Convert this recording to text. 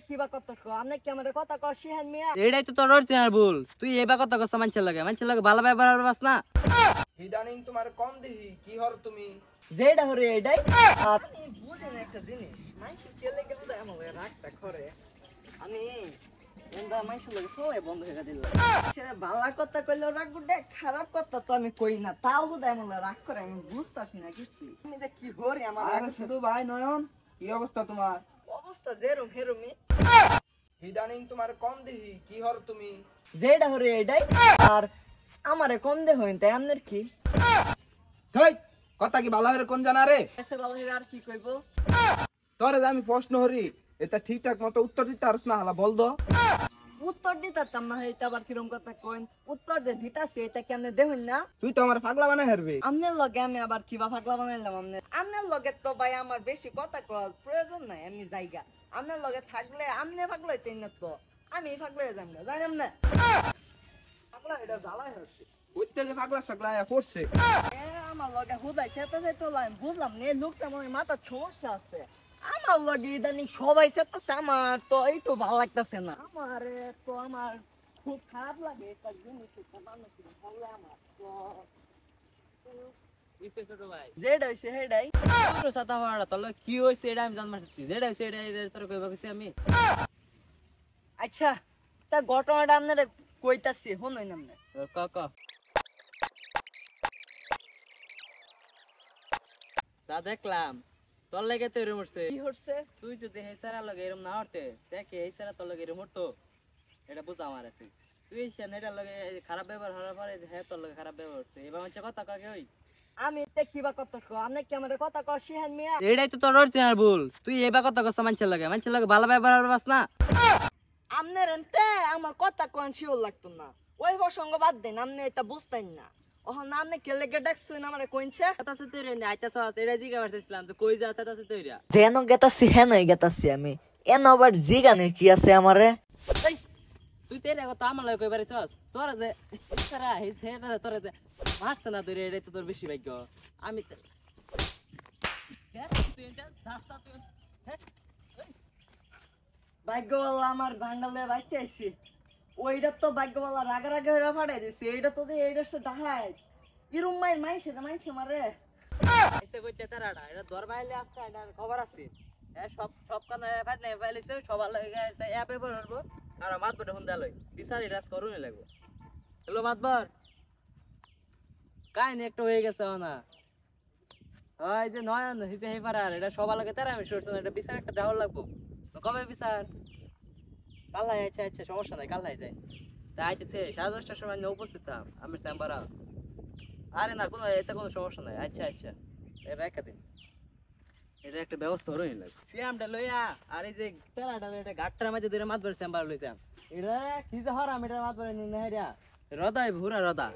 কিবা কথা কও আপনি কি আমারে কথা কও শিহান মিয়া এটাই তো তোর অরিজিনাল ভুল তুই এবা কথা কস মানুষের লাগে ভালো ব্যবহার করবাস না ইদানিং তোমার কম দেখি কি হর তুমি যেটা হরে এটাই আপনি বুঝেন একটা জিনিস মানুষ কে লেগে বুঝে আমার রাগটা করে আমি এন্দা মানুষের লাগে সবাই বন্ধ হয়ে দিল সেটা ভালো কথা কইলেও রাগ গুডে খারাপ কথা তো আমি কই না তাও বুঝে আমার রাগ করে আমি বুঝতাছি না কিছু আমি যে কি হরে আমার রাগ শুধু ভাই নয়ন কি অবস্থা তোমার অবস্থা যেরম হেরমি ইদানিং তোমার কম দেখি কি হর তুমি যেটা হরে এটাই আর আমারে কম দে হইন তাই আপনার কি হেই কথা কি ভালো হরে কোন জানা রে এসে ভালো হইরে আর কি কইবো তোরে যে আমি প্রশ্ন হরি এটা ঠিকঠাক মতো উত্তর দিতে পারছ না হালা বল দো উত্তর দিতাম না এটা আবার কিরম কথা কইন উত্তর দে দিতাছি এটা কি আপনি দেখুন না তুই তো আমার পাগলা বানাই হারবে আমনের লগে আমি আবার কিবা পাগলা বানাইলাম আমনের লগে তো ভাই আমার বেশি কথা কল প্রয়োজন নাই আমি জায়গা আমনের লগে থাকলে আমনে পাগলা হইতেন না তো আমি পাগলা হয়ে যাম না জানেন না পাগলা এটা জ্বালাই হচ্ছে ওইতে যে পাগলা সাগলা আয়া পড়ছে এ আমার লগে হুদাই সেটা তো লাইন বুঝলাম না এই লোকটা মনে মাথার সমস্যা আছে আমার লগে ইদানিং সবাই সেটাছে আমার তো একটু ভালো লাগতেছে না আমার খুব খারাপ লাগে এটা জিনিস মানুষ বললে আমার তো ছোট ভাই যেটা হইছে সেটাই তোর সাথে হওয়াটা তোর কি হইছে এটা আমি জানতে চাচ্ছি যেটা হইছে এটা তোর কইবা কইছি আমি আচ্ছা তা ঘটনাটা আপনারা কইতাছি শুনুন আপনি ক ক যা দেখলাম তোর লাগে তো এরম হচ্ছে কি হচ্ছে তুই যদি এই সারা লগে এরম না হতে দেখে এই সারা তোর লগে এরম হতো এটা বুঝা আমার তুই তুই সেনেটার লগে খারাপ ব্যবহার হওয়ার পরে হ্যাঁ তোর লগে খারাপ ব্যবহার হচ্ছে এবার হচ্ছে কথা কাকে ওই আমি তে কিবা কথা কও আপনি কি আমারে কথা কও শিহান মিয়া এটাই তো তোর অরিজিনাল ভুল তুই এবা কথা কস মানুষের লাগে ভালো ব্যবহার করবাস না আপনার এনতে আমার কথা কোন শিওর লাগতো না ওই প্রসঙ্গ বাদ দেন আপনি এটা বুঝতেন না ওহন আপনি কে লেগে ডাকছুন আমারে কইছে তাতাছে তৈরি না আইতাছস এটা জিগা পারছিলাম তো কই যা তাতাছে তৈরি যেন গেতাছি হেন গেতাছি আমি এন আবার জিগানের কি আছে আমারে এই তুই তেরে কথা আমার লাগে কই পারিছস তোরা যে ইছারা হে হেটা তোরা যে মারছ না তুই এটা তো তোর বেশি ভাগ্য আমি তুই এটা রাস্তা তুই হ্যাঁ ভাগ্যওয়ালা আমার ভান্ডালে বাঁচাইছি ওইটা তো ভাগ্যওয়ালা রাগা রাগা হয়ে ফাটাই দিছে এইটা তো এইটার সাথে দেখায় ইরুম মাইছে মারে এসে কইতে তারাডা এটা দর বাইলে আসছে এটা খবর আছে সব কানে ফাইলে ফাইলেছে সবার লাগে অ্যাপে পড়বো আর মাতবটা হুন দালই বিচারি রাজ করুনি লাগবে হ্যালো মাতবার কাহিনী একটা হয়ে গেছে না ওই যে নয়ন হিসে হে পারার এটা সবার লাগে তারা আমি শুনছি এটা বিচার একটা ডাউল লাগবো কবে বিচার কাল আচ্ছা আচ্ছা সমস্যা নাই কাল যায় তাই আইতেছে 10:30টার সময় নিয়ে উপস্থিত থাম আমি চেম্বারা আরে না কোনো এতে কোনো সমস্যা নাই আচ্ছা আচ্ছা এটা একটা দিন এটা একটা ব্যবস্থা হরই লাগে সিয়ামটা লইয়া আর এই যে তেলাটা এটা গাটটার মধ্যে ধরে মাত ধরে চেম্বার লইতাম এটা কি যে হরাম এটা মাত ধরে নিয়ে হেরিয়া রদাই ভুরা রদা